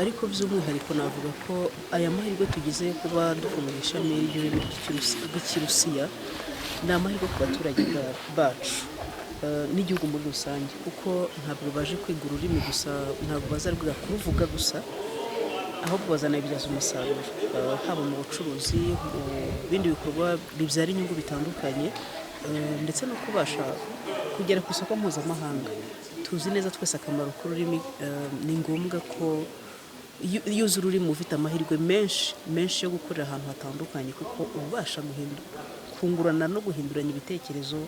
ariko by'umwihariko navuga ko aya mahirwe tugize yo kuba dufunguye ishami ry'ururimi rw'ikirusiya ni amahirwe ku baturage bacu n'igihugu muri rusange, kuko ntabwo baje kwiga ururimi gusa, ntabwo baza kuruvuga gusa, ahubwo bazanabibyaza umusaruro, haba mu bucuruzi, mu bindi bikorwa bibyara inyungu bitandukanye, ndetse no kubasha kugera ku isoko mpuzamahanga. Tuzi neza twese akamaro k'ururimi. Ni ngombwa ko iyo uzi ururimi ufite amahirwe menshi yo gukorera ahantu hatandukanye, kuko ubasha kungurana no guhinduranya ibitekerezo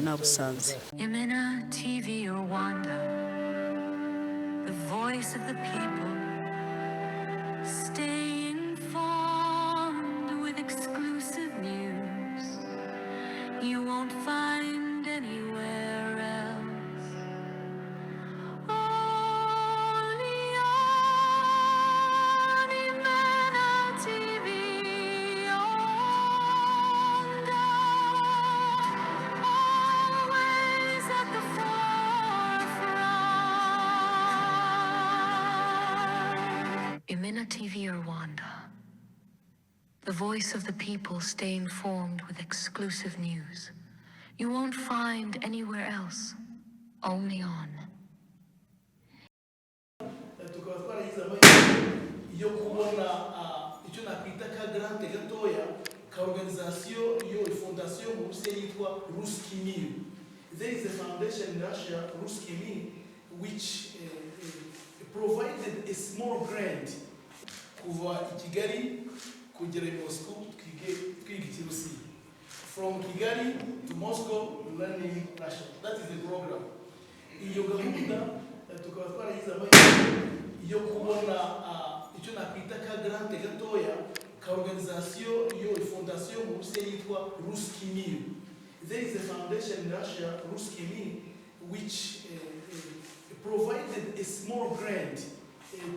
n'abusanze. Imena TV Rwanda, the voice of the people. Stay informed with exclusive news you won't find anywhere else. Only on Imena TV Rwanda, always at the forefront. Imena TV Rwanda, the voice of the people. Stay informed with exclusive news you won't find anywhere else, only on. tukaba twaragize amahirwe yo kubona icyo nakwita ka grante gatoya ka organisation yo fondation mu Burusiya yitwa Ruski Mir. There is a foundation in Russia, Ruski Mir, which provided a small grant kuva i Kigali kugera i Moscow twiga Ikirusiya. From Kigali to Moscow, learning Russian. That is the program. Iyo gahunda tukaba twaragize amahirwe yo kubona icyo nakwita ka grante gatoya ka organisation yo fondation mu Burusiya yitwa Ruski Mir. There is a foundation in Russia, Ruski Mir, which provided a small grant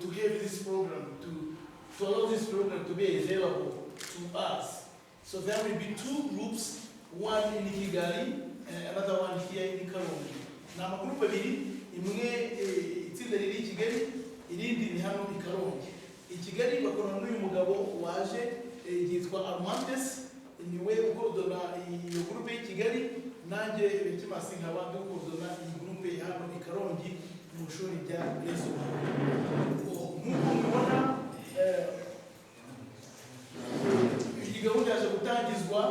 to have this program, to allow this program to be available to us. So there will be two groups, one in Kigali, another one here in Karongi. Na magroup abiri, imwe itsinda riri i Kigali, irindi ni hano i Karongi. I Kigali bakorana n'uyu mugabo waje yitwa Armantes, niwe ukordona iyo groupe y'i Kigali, nanjye Bekimasi nkaba ndukordona iyi groupe hano i Karongi mu ishuri rya Rezo. Nk'uko mubona iyi gahunda yaje gutangizwa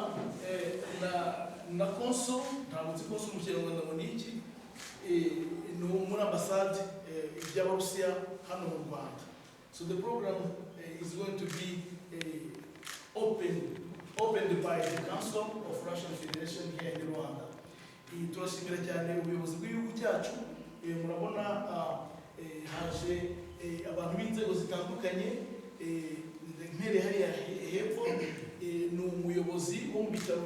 na konso, ntabwo nzi konso mu Kinyarwanda ngo ni iki, ni muri ambasade y'Abarusiya hano mu Rwanda. So the program is going to be opened by the Council of Russian Federation here in Rwanda. Turashimira cyane ubuyobozi bw'igihugu cyacu. Murabona haje abantu b'inzego zitandukanye. Mpere hariya hepfo ni umuyobozi wo mu bitaro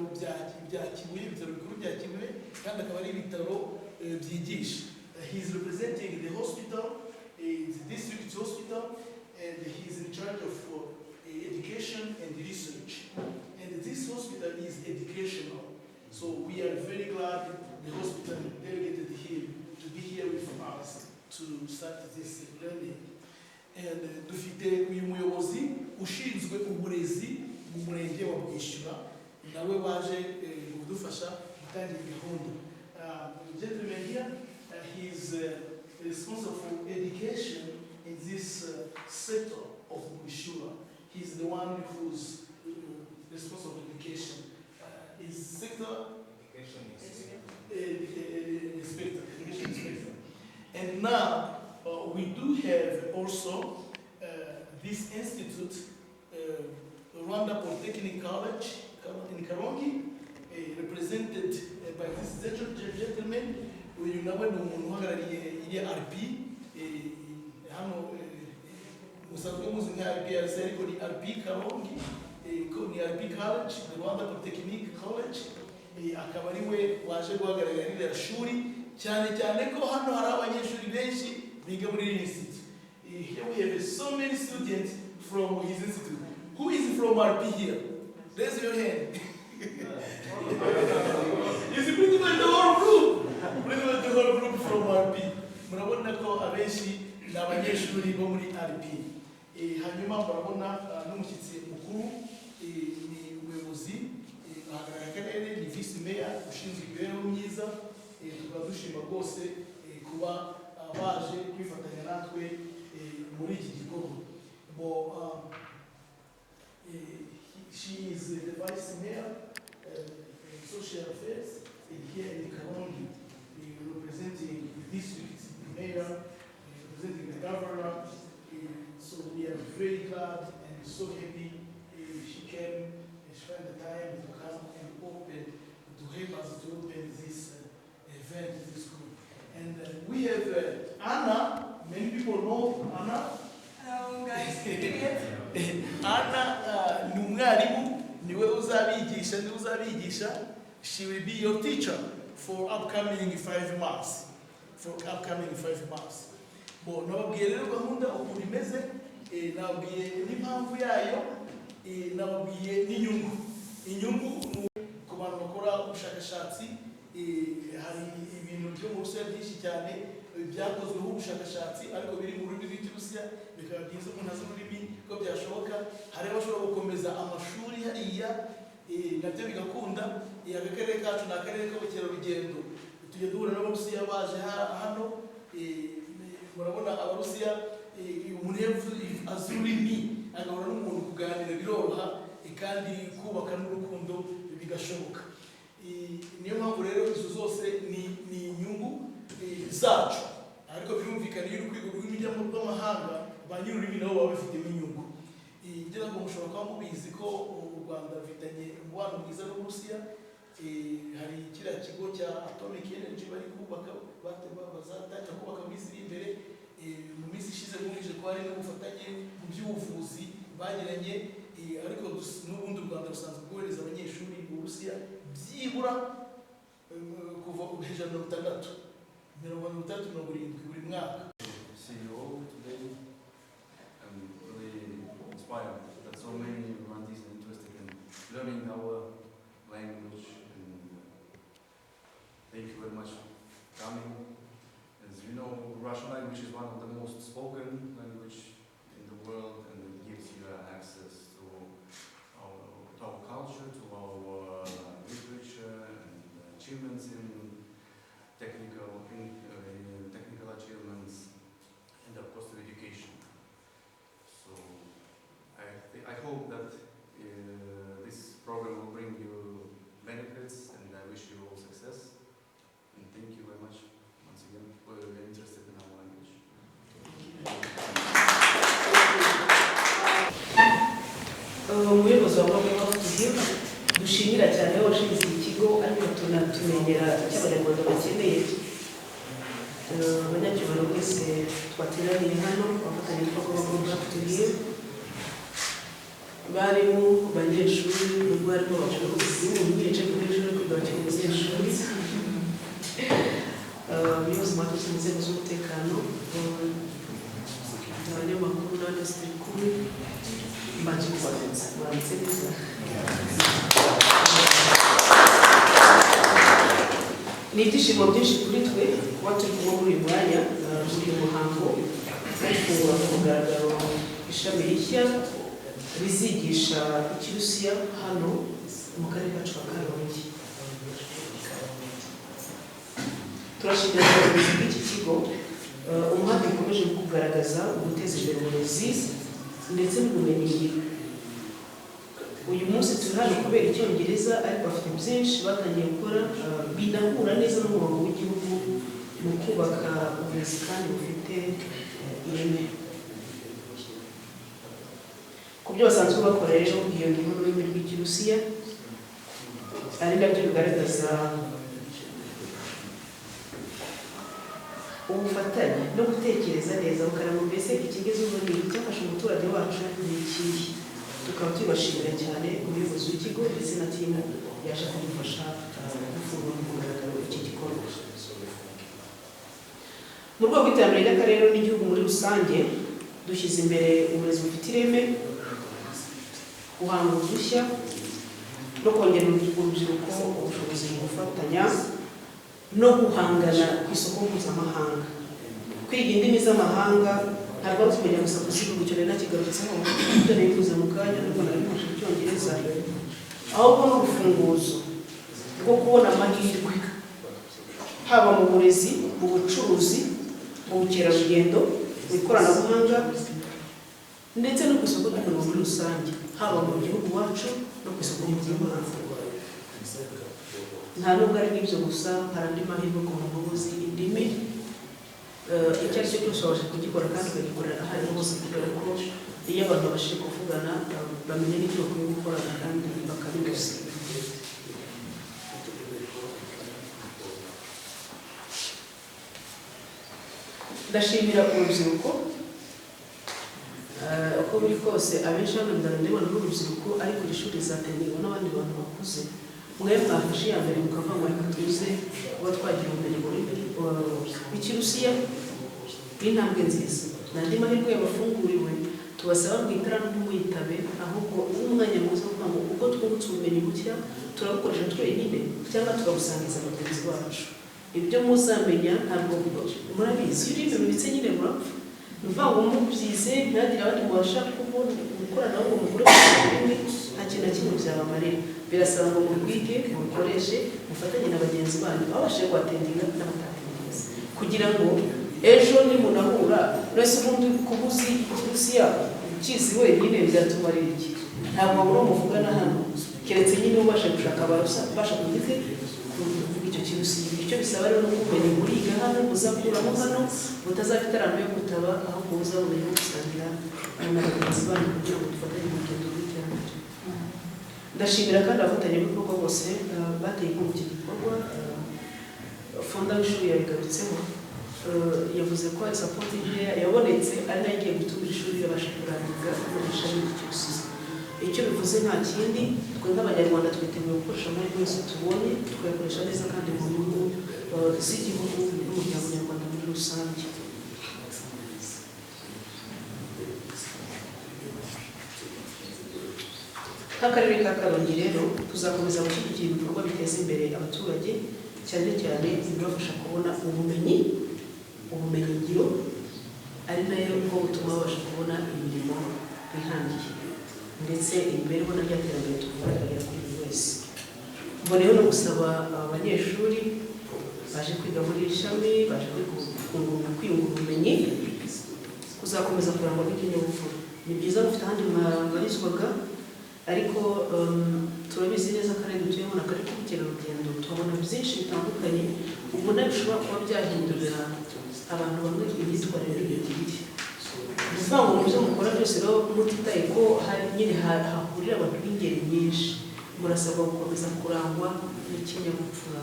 bya Kibuye, ibitaro bikuru bya Kibuye, kandi akaba ari ibitaro byigisha. He is representing the hospital, the district hospital, and he is in charge of education and research. And this hospital is educational. So we are very glad the hospital delegated him to be here with us to start this learning. And dufite uyu muyobozi ushinzwe uburezi mu murenge wa Bwishyura, nawe waje kudufasha gutangira gahunda. Gentleman here, he is responsible for education in this sector of Bwishyura. He is the one who's responsible for education. His sector education inspector. And now we do have also this institute, Rwanda Polytechnic College in Karongi, represented by this gentleman. Uyu nawe ni umuntu uhagarariye iriya RP, hano musanzwe muzi nka RPRC, ariko ni RP Karongi, ni RP College, the Rwanda Polytechnic College. Akaba ari we waje guhagararira iriya shuri, cyane cyane ko hano hari abanyeshuri benshi biga muri iri institute. Here we have so many students from his institute. Who is from RP here? Raise your hand. Is it pretty much the whole group? Pretty much the whole group from RP. Murabona ko abenshi ni abanyeshuri bo muri RP. Hanyuma murabona n'umushyitsi mukuru ni umuyobozi ahagarariye akarere, ni visi meya ushinzwe imibereho myiza. Tukaba dushima rwose kuba baje kwifatanya natwe muri iki gikorwa. She is the vice mayor, social affairs here in Karongi, representing the district mayor, representing the governor. So we are very glad and so happy she came and spent the time to come and open, to help us to open this event, this group. And we have Anna. Many people know Anna. Hello guys. Anna ni umwarimu, niwe uzabigisha. She will be your teacher for upcoming 5 months. Nababwiye rero gahunda ukuntu imeze, nababwiye n'impamvu yayo, nababwiye n'inyungu ku bantu bakora ubushakashatsi. Hari ibintu byo mu Burusiya byinshi cyane byakozweho ubushakashatsi ariko biri mu rurimi rw'Ikirusiya, bikaba byiza umuntu azi ururimi ko byashoboka. Hari abashobora gukomeza amashuri hariya nabyo bigakunda. Aka karere kacu ni akarere k'ubukerarugendo, tujya duhura n'Abarusiya baje hano. Murabona Abarusiya, umuntu azi ururimi agahura n'umuntu kuganira biroroha, kandi kubaka n'urukundo bigashoboka. Niyo mpamvu rero izo zose ni inyungu zacu, ariko birumvikana iyo uri kwiga ururimi rw'amahanga ba nyir'ururimi nabo baba bafitemo inyungu. Ngira ngo mushobora kuba mubizi ko u Rwanda rufitanye umubano mwiza n'Uburusiya. Hari kiriya kigo cya Atomic Energy bari kubaka, bazatangira kubaka mu minsi iri imbere. Mu minsi ishize bumvise ko hari n'ubufatanye mu by'ubuvuzi bagiranye, ariko n'ubundi u Rwanda rusanzwe kohereza abanyeshuri mu Burusiya byibura kuva ku 660 buri mwaka. CEO today. I'm really inspired that so many Rwandese are interested in learning our language, and thank you very much for coming. As you know, Russian language is one of the most spoken language in the world, and it gives you access to our culture, to our literature and achievements in technical achievements, and of course to education. So I hope that this program will bring you benefits, and I wish you all success. And thank you very much once again for your interest in our language. Umuyobozi wa Global dushimira cyane washinze iki kigo, ariko tunatumenyera icyo Abanyarwanda bakeneye. Abanyacyubahiro mwese twateraniye hano abafatanyabikorwa ba Global barimo abanyeshuri, nubwo harimo abayobozi bicaye ku ishuri kwiga abanyeshuri, abayobozi mu nzego z'umutekano, abanyamakuru n'abandi turi kumwe. Mbanje kubagenza baramutse neza. Ni ibyishimo byinshi kuri twe kuba turi kumwe muri uyu mwanya, muri uyu muhango wo gufungura ku mugaragaro ishami rishya rizigisha Ikirusiya hano mu karere kacu ka Karongi. Turashimira abayobozi b'iki kigo umuhate ukomeje kugaragaza guteza imbere uburezi ndetse n'ubumenyingiro. Uyu munsi turi hano kubera Icyongereza, ariko bafite byinshi batangiye gukora binahura neza n'umurongo w'igihugu mu kubaka uburezi kandi bufite ireme. Ku byo basanzwe bakora rero, iyo ngiyo n'ururimi rw'Ikirusiya ari nabyo bigaragaza ubufatanye no gutekereza neza bakareba mbese ikigezeho ni icyafasha umuturage wacu ni ikihe. Tukaba tubashimira cyane umuyobozi w'ikigo ndetse na timu yaje kudufasha gufungura ku mugaragaro iki gikorwa. Mu rwego rw'iterambere ry'akarere n'igihugu muri rusange, dushyize imbere uburezi bufite ireme, guhanga udushya no kongera urubyiruko ubushobozi mu gufatanya no guhangana ku isoko mpuzamahanga. kwiga indimi z'amahanga ntabwo ari ukumenya gusa kuzivuga icyo rero nakigarutseho ibyo nifuza mu kanya nubwo nari nkoresha icyongereza ahubwo n'urufunguzo rwo kubona amahirwe haba mu burezi mu bucuruzi mu bukerarugendo mu ikoranabuhanga ndetse no ku isoko ry'umurimo muri rusange haba mu gihugu iwacu no ku isoko mpuzamahanga. Nta nubwo ari n'ibyo gusa, hari andi mahirwe ku muntu uzi indimi icyo ari cyo cyose wabasha kugikora kandi ukagikorera aho ariho hose kubera ko iyo abantu babashije kuvugana bamenya n'icyo bakwiye gukorana kandi bakabinoza. Ndashimira urubyiruko uko biri kose abenshi hano ndabona n'urubyiruko ariko iri shuri rizatanirwa n'abandi bantu bakuze. Mwe mwafashe iya mbere mukavuga ngo reka tuze kuba twagira ubumenyi muri Ikirusiya n'intambwe nziza. N'andi mahirwe yabafunguriwe tubasaba mwitara n'umwitabe ahubwo umwanya mwiza kuvuga ngo uko twungutse ubumenyi bushya turabukoresha twenyine cyangwa tukabusangiza bagenzi bacu. Ibyo muzamenya ntabwo murabizi iyo uri mu mitse nyine murapfa. Ni ukuvuga ngo mubyize ntihagire abandi mubasha gukorana ngo mukore bimwe nta kintu na kimwe byabamarira. Birasaba ngo mubwige mukoreshe mufatanye na bagenzi banyu babashe kuhatendinga n'abatatendiza kugira ngo ejo nimunahura uretse ubundi kubuzi Ikirusiya ukizi wenyine byatumarira iki? Ntabwo muri muvugana hano keretse nyine ubasha gushaka abasha kuvuga icyo Kirusiya. Icyo bisaba rero no kumenya muriga hano muzakuramo hano mutazafite iterambere yo gutaba ahubwo muzabumenya gusangira na bagenzi banyu kugira ngo dufatanye mu rugendo rw'iterambere. Ndashimira kandi abafatanyabikorwa bose bateye inkunga iki gikorwa. Fonda w'ishuri yabigarutseho yavuze ko sapoti yabonetse ari nayo igiye gutuma ishuri ribasha kurangiza muri ishami ry'Ikirusiya. Icyo bivuze nta kindi, twe nk'Abanyarwanda twiteguye gukoresha amahirwe yose tubonye tukayakoresha neza kandi mu nyungu z'igihugu n'umuryango nyarwanda muri rusange. Nk'akarere ka Karongi rero tuzakomeza gushyigikira ibikorwa biteza imbere abaturage cyane cyane bibafasha kubona ubumenyingiro ari nayo bwo butuma babasha kubona imirimo ihangiye ndetse imibereho na rya terambere tugaragara kuri buri wese. Mboneyeho no gusaba abanyeshuri baje kwiga muri iri shami baje kwiyungura ubumenyi kuzakomeza kurangwa n'ikinyabupfura. Ni byiza mufite ahandi mwabarizwaga ariko turabizi neza akarere dutuyemo n'akarere k'ubukerarugendo tuhabona byinshi bitandukanye ubona bishobora kuba byahindurira abantu bamwe imyitwarire y'ibigirire. Ni ukuvuga ngo mu byo mukora byose rero mutitaye ko nyine hahurira abantu b'ingeri nyinshi murasabwa gukomeza kurangwa n'ikinyabupfura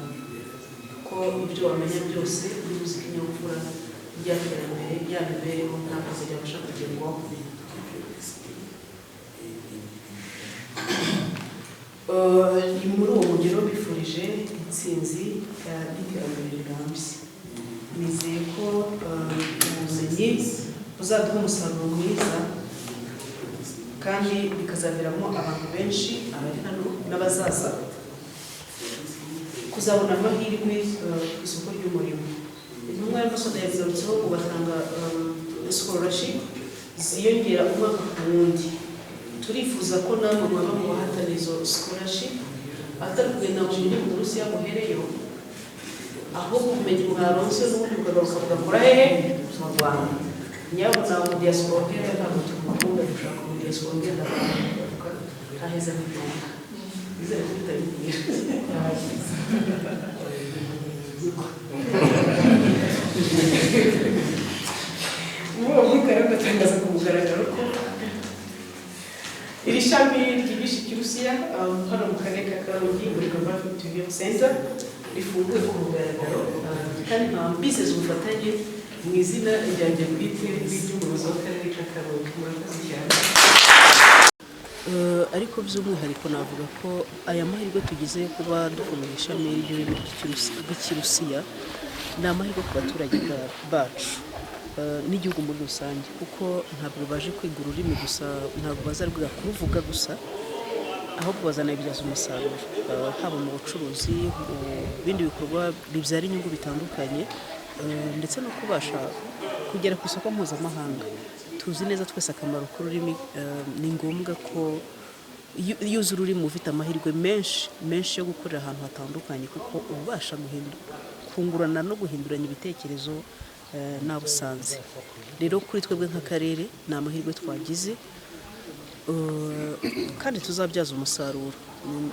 ko ibyo wamenya byose bibuze ikinyabupfura ry'iterambere ry'imibereho ntabwo byabasha kugerwaho. Ni muri uwo mugero bifurije intsinzi y'iterambere rirambye. Nizeye ko ubumenyi buzaduha umusaruro mwiza kandi bikazaviramo abantu benshi abari hano n'abazaza kuzabona amahirwe ku isoko ry'umurimo. Intumwa y'Amasoda yagarutseho ngo batanga scholarship ziyongera umwaka ku wundi. Turifuza ko namwe mwaba mu bahatana izo scholarship atari kugenda ngo mujye mu Burusiya muhereyo ahubwo ubumenyi mwaronse n'ubundi mukagaruka mugakora hehe mu Rwanda. Nyabona mu diaspora ngenda ntabwo tumukunda dushaka mu diaspora ngenda kugaruka haheza n'Rwanda. Bizere ko bitabibwira. Uwo mwikara batangaza ku mugaragaro ko iri shami ryigisha Ikirusiya hano mu karere ka Karongi muri Convergent Training Center rifunguye ku mugaragaro kandi nkabizeza ubufatanye mu izina ryanjye bwite n'iry'umuyobozi w'akarere ka Karongi. Murakoze cyane. Ariko by'umwihariko navuga ko aya mahirwe tugize yo kuba dufunguye ishami ry'ururimi rw'Ikirusiya ni amahirwe ku baturage bacu n'igihugu muri rusange kuko ntabwo baje kwiga ururimi gusa, ntabwo bazarwiga kuruvuga gusa ahubwo bazanabibyaza umusaruro haba mu bucuruzi mu bindi bikorwa bibyara inyungu bitandukanye ndetse no kubasha kugera ku isoko mpuzamahanga tuzi neza twese akamaro k'ururimi. Ni ngombwa ko iyo uzi ururimi ufite amahirwe menshi yo gukorera ahantu hatandukanye, kuko ubasha kungurana no guhinduranya ibitekerezo n'abusanze. Rero kuri twebwe nk'akarere ni amahirwe twagize kandi tuzabyaza umusaruro.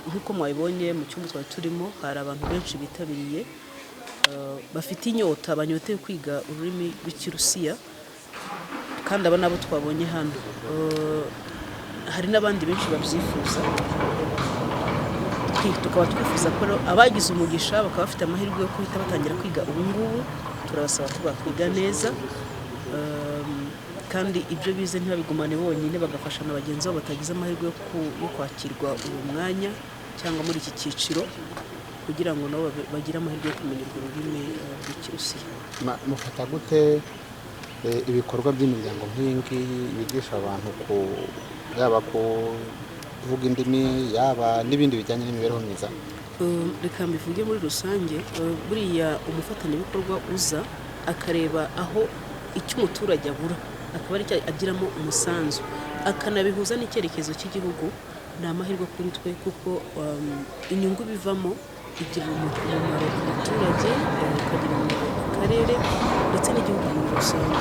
Nk'uko mwabibonye mu cyumba twari turimo, hari abantu benshi bitabiriye bafite inyota, banyoteye kwiga ururimi rw'Ikirusiya, kandi aba nabo twabonye hano. Hari n'abandi benshi babyifuza, tukaba twifuza ko abagize umugisha bakaba bafite amahirwe yo guhita batangira kwiga ubu ngubu, turabasaba ko bakwiga neza, kandi ibyo bize ntibabigumane bonyine, bagafasha na bagenzi babo batagize amahirwe yo kwakirwa uwo mwanya cyangwa muri iki cyiciro, kugira ngo nabo bagire amahirwe yo kumenya urwo rurimi rw'Ikirusiya. Mufata gute ibikorwa by'imiryango nk'iyi ngiyi bigisha abantu yaba kuvuga indimi, yaba n'ibindi bijyanye n'imibereho myiza? Reka mbivuge muri rusange, buriya umufatanyabikorwa uza akareba aho icyo umuturage abura, akaba ari cyo agiramo umusanzu, akanabihuza n'icyerekezo cy'igihugu, ni amahirwe kuri twe, kuko inyungu bivamo igirira umumaro umuturage, ikagira umumaro akarere ndetse n'igihugu muri rusange.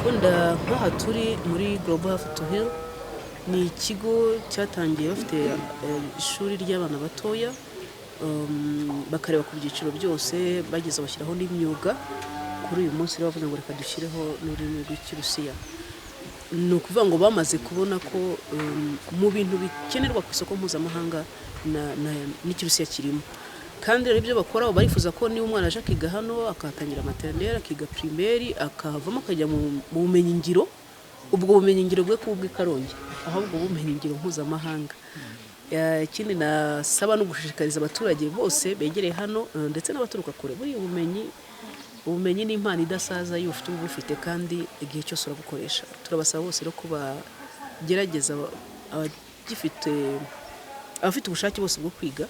Wenda nk'aha turi muri Global Health to Heal, ni ikigo cyatangiye bafite ishuri ry'abana batoya, bakareba ku byiciro byose, bageze bashyiraho n'imyuga. Kuri uyu munsi bavuze ngo reka dushyireho n'ururimi rw'Ikirusiya. Ni ukuvuga ngo bamaze kubona ko mu bintu bikenerwa ku isoko mpuzamahanga n'Ikirusiya kirimo, kandi rero ibyo bakora barifuza ko niba umwana aje akiga hano, akahatangira maternelle, akiga primaire, akahavamo akajya mu bumenyi ngiro, ubwo bumenyi ngiro bwe kubwi Karongi, ahubwo bumenyi ngiro mpuzamahanga. Ikindi nasaba no gushishikariza abaturage bose begereye hano ndetse n'abaturuka kure, buri ubumenyi ni impano idasaza iyo ufite ubufite, kandi igihe cyose urabukoresha. Turabasaba bose rero ko bagerageza abafite ubushake bose bwo kwiga,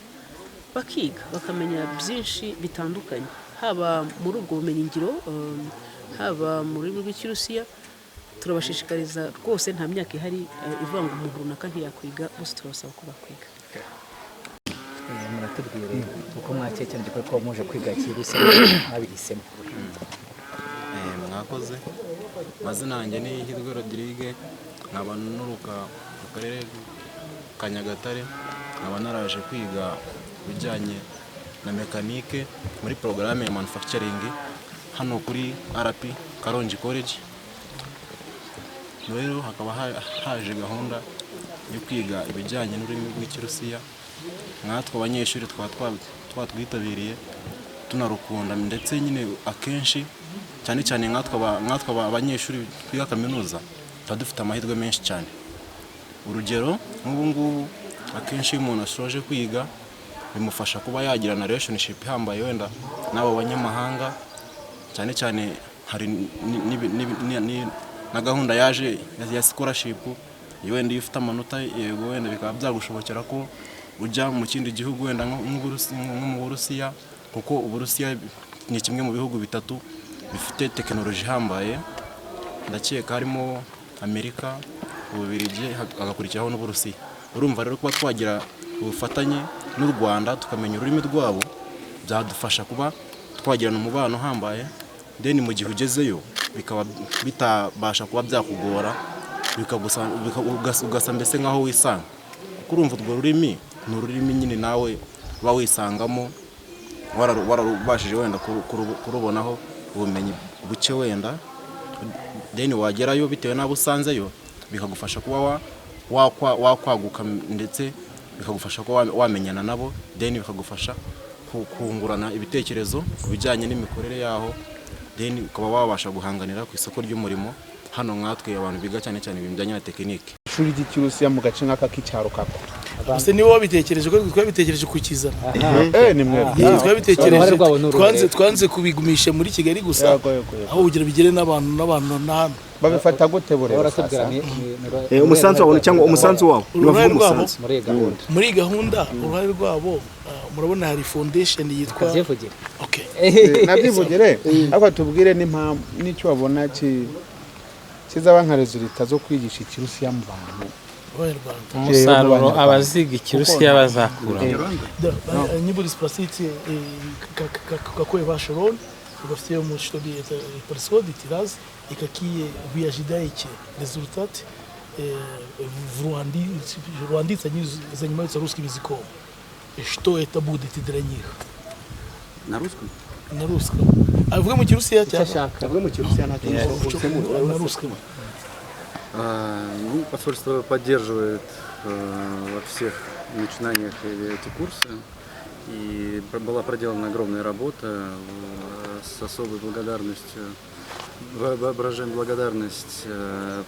bakiga bakamenya byinshi bitandukanye, haba muri ubwo bumenyi ngiro, haba mu rurimi rw'Ikirusiya. Turabashishikariza rwose, nta myaka ihari ivuga ngo umuntu runaka ntiyakwiga, bose turabasaba ko bakwiga. Muratubwire uko mwakekereje ko muje kwiga Ikirusiya mwabihisemo? Mwakoze. Mazina yanjye ni Hirwe Rodrigue, nkaba nuruka mu karere ka Nyagatare, nkaba naraje kwiga bijyanye na mekanike muri porogaramu ya manufacturing hano kuri RP Karongi College. Rero hakaba haje gahunda yo kwiga ibijyanye n'ururimi rw'Ikirusiya. Nkatwe abanyeshuri twatwitabiriye tunarukunda, ndetse nyine akenshi cyane cyane nkatwe abanyeshuri twiga kaminuza tuba dufite amahirwe menshi cyane. Urugero nk'ubu ngubu akenshi iyo umuntu asoje kwiga bimufasha kuba yagira na relationship ihambaye wenda n'abo banyamahanga, cyane cyane hari na gahunda yaje ya scholarship. Wenda iyo ufite amanota yego, wenda bikaba byagushobokera ko ujya mu kindi gihugu wenda nko mu Burusiya, kuko Uburusiya ni kimwe mu bihugu bitatu bifite tekinoloji ihambaye. Ndakeka harimo Amerika, Ububiligi, hagakurikiraho n'Uburusiya. Urumva rero kuba twagira ubufatanye n'u Rwanda tukamenya ururimi rwabo, byadufasha kuba twagirana umubano uhambaye. Then mu gihe ugezeyo bikaba bitabasha kuba byakugora, ugasa mbese nk'aho wisanga. Urumva urwo rurimi ni ururimi nyine nawe uba wisangamo, wararubashije wenda kurubonaho ubumenyi buke wenda. Then wagerayo bitewe n'abo usanzeyo, bikagufasha kuba wakwaguka, ndetse bikagufasha kuba wamenyana nabo, then bikagufasha kungurana ibitekerezo ku bijyanye n'imikorere yaho, then ukaba wabasha guhanganira ku isoko ry'umurimo hano nkatwe abantu biga cyane cyane ibintu bijyanye na tekinike. Ishuri ry'Ikirusiya mu gace nk'aka k'icyaro kako, ese niba wabitekereje ko twabitekereje kukizana? ni mwe twabitekereje, twanze kubigumisha muri Kigali gusa, aho ugira bigere n'abantu n'ahandi. babifata gute burera? Umusanzu wabo cyangwa umusanzu wabo muri gahunda uruhare rwabo. Murabona hari foundation yitwa nabyivugire ariko tubwire n'impamvu n'icyo babona kizaba nka resulta zo kwigisha ikirusiya mu bantu umusaruro abaziga ikirusiya bazakuramo. Не буду спросить, какой ваш роль во всем, что происходит, раз, и какие вы ожидаете результаты в Руанде. Руандийцы, они занимаются русским языком. И что это будет для них? На русском? На русском. А вы говорите русский? На русском. Ну, посольство поддерживает во всех начинаниях эти курсы. И была проделана огромная работа с особой благодарностью. Выражаем благодарность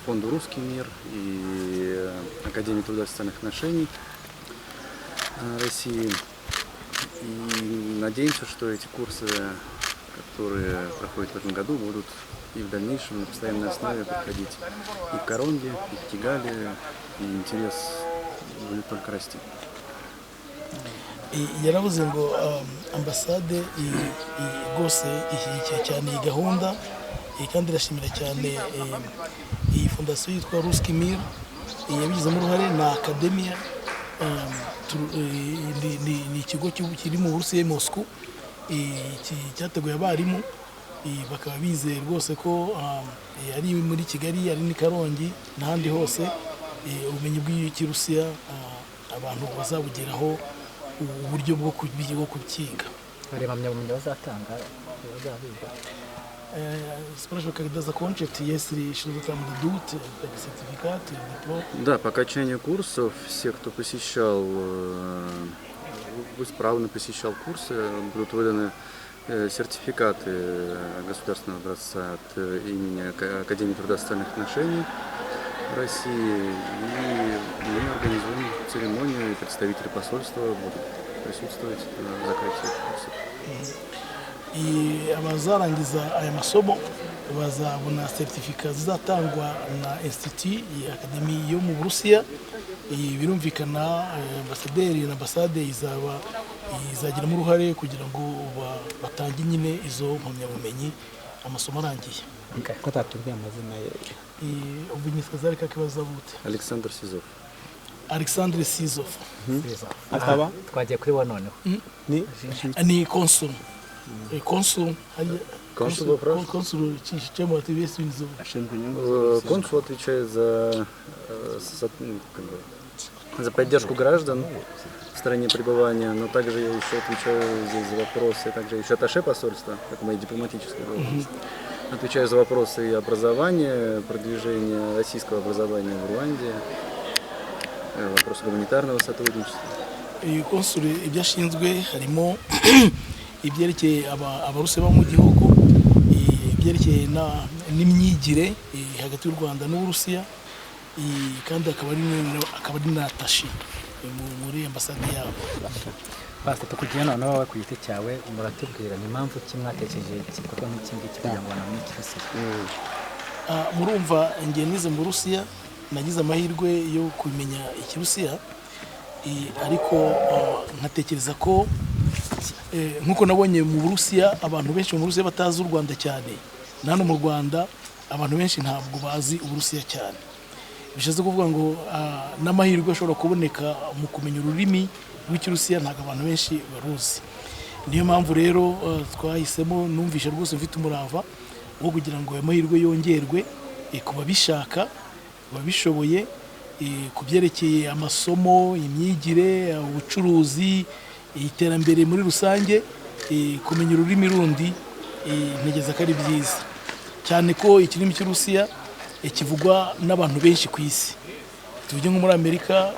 фонду «Русский мир» и Академии труда и социальных отношений России. И надеемся, что эти курсы, которые проходят в этом году, будут и в дальнейшем на постоянной основе проходить и в Коронге, и в Кигале, и интерес будет только расти. yaravuze ngo ambasade rwose ishyigikiye cyane iyi gahunda kandi irashimira cyane iyi fondasiyo yitwa Ruski Mir yabigizemo uruhare na akademiya ni ikigo kiri mu Burusiya i Moscow cyateguye abarimu bakaba bizeye rwose ko ari muri Kigali ari ni Karongi n'ahandi hose ubumenyi bw'ikirusiya abantu bazabugeraho uburyo bwo kukiga. Impamyabumenyi bazatanga bazabiga. Спрашиваю, когда закончат, если что-то там дадут, сертификат, диплом? Да, по окончанию курсов все, кто посещал, исправно посещал курсы, будут выданы сертификаты государственного образца от имени Академии труда и социальных отношений России. И мы организуем церемонию, и представители посольства будут присутствовать на закрытии курсов. Abazarangiza aya masomo bazabona certificat zizatangwa na institut ya akademi yo mu Burusiya. Birumvikana ambasaderi na ambasade izagiramo uruhare kugira ngo batange nyine izo mpamyabumenyi amasomo arangiye. Ko tatubwiye amazina ye. Ubwo zari kakibaza bute? Alexander Sizov. Alexander Sizov. Akaba twagiye kuri wa noneho. Ni consul. Консул чем ответственен за? Консул отвечает за поддержку граждан в стране пребывания, но также я еще отвечаю здесь за вопросы, также еще атташе посольства, как моя дипломатическая должность. Отвечаю за вопросы и образования, продвижения российского образования в Руанде, вопросы гуманитарного сотрудничества. И консул ibyo ashinzwe harimo ibyerekeye abarusi bo mu gihugu, ibyerekeye n'imyigire hagati y'u Rwanda n'Uburusiya, kandi akaba ari na attaché muri ambasade yabo. Pastor, tukugiye noneho wowe ku giti cyawe muratubwira ni impamvu ki mwatekereje igikorwa nk'iki ngiki kugira ngo namwe kirasiye? Murumva ngiye nize mu Burusiya, nagize amahirwe yo kumenya ikirusiya, ariko nkatekereza ko nkuko nabonye mu Burusiya abantu benshi mu Burusiya batazi u Rwanda cyane, nano mu Rwanda abantu benshi ntabwo bazi Uburusiya cyane. Bishatse kuvuga ngo n'amahirwe ashobora kuboneka mu kumenya ururimi rw'ikirusiya ntabwo abantu benshi baruzi. Niyo mpamvu rero twahisemo, numvisha rwose mfite umurava wo kugira ngo ayo mahirwe yongerwe kuba bishaka, babishoboye, kubyerekeye amasomo, imyigire, ubucuruzi, iterambere muri rusange, kumenya ururimi rundi, ntegeza ko ari byiza cyane ko ikirimi cy'Urusiya kivugwa n'abantu benshi ku isi. Tujye nko muri Amerika,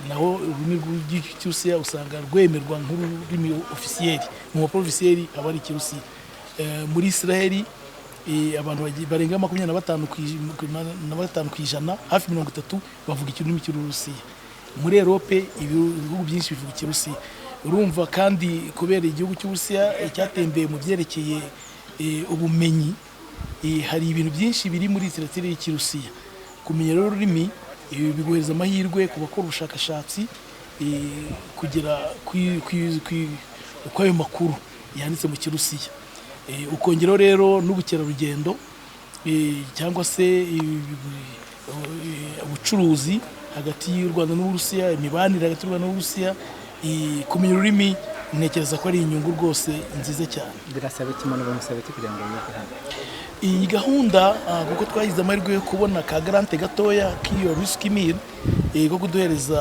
naho ururimi rw'ikirusiya usanga rwemerwa nk'ururimi officiel, mu provincial aba ari ikirusiya. Muri Israeli abantu barenga 25% hafi 30 bavuga ikirimi cy'Urusiya. Muri Europe ibihugu byinshi bivuga ikirusiya. Urumva kandi kubera igihugu cy'Uburusiya cyatembeye mu byerekeye ubumenyi, hari ibintu byinshi biri muri literature y'ikirusiya. Kumenya rero ururimi biguhereza amahirwe ku bakora ubushakashatsi kugera kw'ayo makuru yanditse mu Kirusiya. Ukongeraho rero n'ubukerarugendo cyangwa se ubucuruzi hagati y'u Rwanda n'Uburusiya, imibanire hagati y'u Rwanda n'Uburusiya, kumenya ururimi ntekereza ko ari inyungu rwose nziza cyane. Birasaba iki umuntu bamusaba iki kugira ngo yige hano? Iyi gahunda kuko twagize amahirwe yo kubona ka grante gatoya k'iyo Ruskimir ko kuduhereza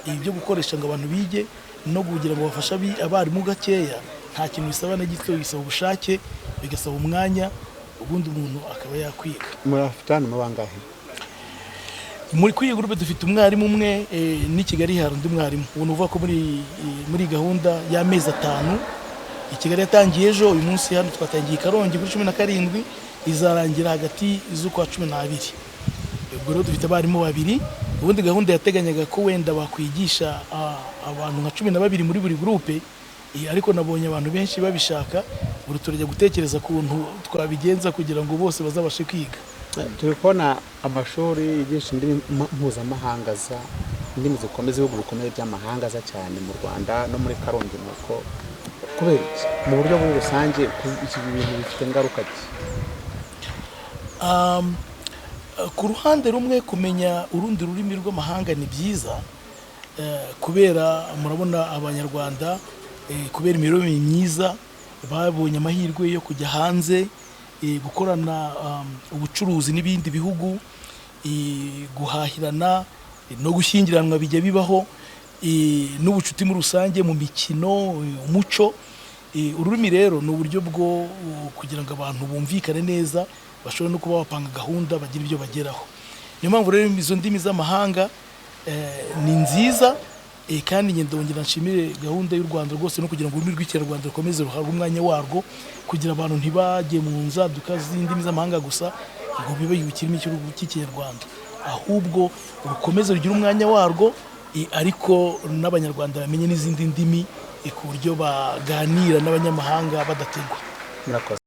ibyo gukoresha ngo abantu bige no kugira ngo bafashe abarimu gakeya, nta kintu bisaba na gito, bisaba ubushake, bigasaba umwanya, ubundi umuntu akaba yakwiga. Murafitana mu bangahe? Muri kwiye groupe dufite umwarimu umwe ni Kigali hari undi mwarimu. Ubu nuvuga ko muri gahunda y'amezi 5 i Kigali yatangiye ejo, uyu munsi hano twatangiye Karongi kuri 17 izarangira hagati z'ukwa 12. Ubwo rero dufite abarimu babiri. Ubundi gahunda yateganyaga ko wenda bakwigisha abantu nka 12 muri buri groupe, ariko nabonye abantu benshi babishaka, buri turajya gutekereza kuntu twabigenza kugira ngo bose bazabashe kwiga. Turi kubona amashuri yigisha indimi mpuzamahanga indimi zikomeza ibihugu bikomeye by'amahanga cyane mu Rwanda no muri Karongi. Nuko kubera mu buryo buri rusange iki bintu bifite ingaruka ki? Ku ruhande rumwe kumenya urundi rurimi rw'amahanga ni byiza, kubera murabona Abanyarwanda kubera imibereho myiza babonye amahirwe yo kujya hanze gukorana ubucuruzi n'ibindi bihugu, guhahirana no gushyingiranwa bijya bibaho, n'ubucuti muri rusange mu mikino, umuco. Ururimi rero ni uburyo bwo kugira ngo abantu bumvikane neza, bashobora no kuba bapanga gahunda bagira ibyo bageraho. Niyo mpamvu rero izo ndimi z'amahanga ni nziza, kandi ndongera nshimire gahunda y'u Rwanda rwose no kugira ngo ururimi rw'Ikinyarwanda rukomeze ruhabwe umwanya warwo, kugira abantu ntibajye mu nzaduka z'indimi z'amahanga gusa ngo bibe ikirimi cy'Ikinyarwanda, ahubwo rukomeze rugira umwanya warwo, ariko n'Abanyarwanda bamenye n'izindi ndimi ku buryo baganira n'abanyamahanga badategwa.